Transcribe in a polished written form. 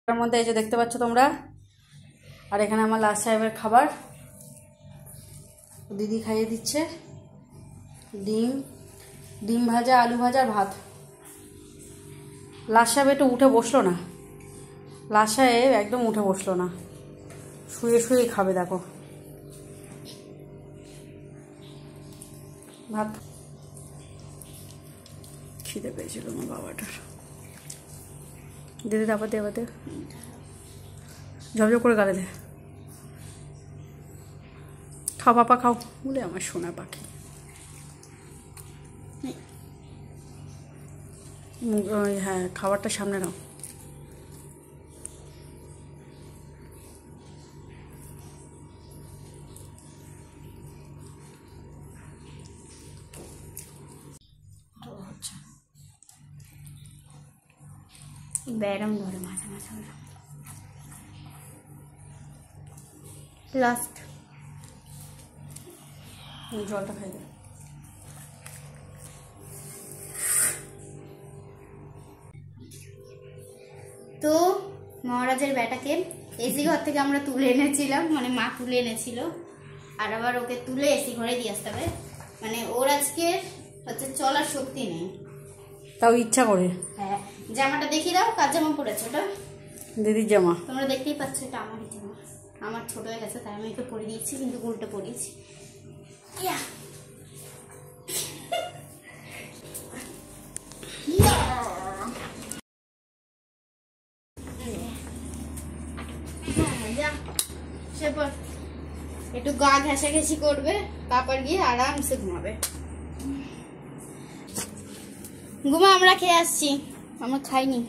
তার মধ্যে এই যে দেখতে পাচ্ছ তোমরা, আর এখানে আমার লাস্ট সাহেবের খাবার দিদি খাইয়ে দিচ্ছে। ডিম ভাজা, আলু ভাজা, ভাত। লাস্ট সাহেব একটু উঠে বসলো না, লাস্ট সাহেব একদম উঠে বসলো না, শুয়ে শুয়েই খাবে। দেখো ভাত খিদে পেয়েছিল আমার বাবাটার। দিদি তারপর দেবাতে ঝপঝপ করে গালে দে। খাও পাপা খাও বলে আমার সোনা পাখি। হ্যাঁ খাবারটা সামনে নাও। ব্যারাম ধরে মাঝে মাঝে লাস্ট জলটা খাই দে। তো মহারাজের বেটাকে এসি ঘর থেকে আমরা তুলে এনেছিলাম, মানে মা তুলে এনেছিল, আর আবার ওকে তুলে এসি ঘরে দিয়ে আসতে হবে। মানে ওর আজকে হচ্ছে চলার শক্তি নেই, তাও ইচ্ছা করে। হ্যাঁ জামাটা দেখিয়ে দাও, কার জামা পরেছে ওটা? দিদির জামা। তোমরা দেখতেই পাচ্ছ এটা আমারই জামা, আমার ছোট হয়ে গেছে তাই আমি একে পরে দিয়েছি, কিন্তু উল্টো পরিয়েছি। একটু গা ঘেঁষাঘেঁষি করবে, তারপর গিয়ে আরামসে ঘুমাবে। ঘুমা, আমরা খেয়ে আসছি, আমরা খাইনি।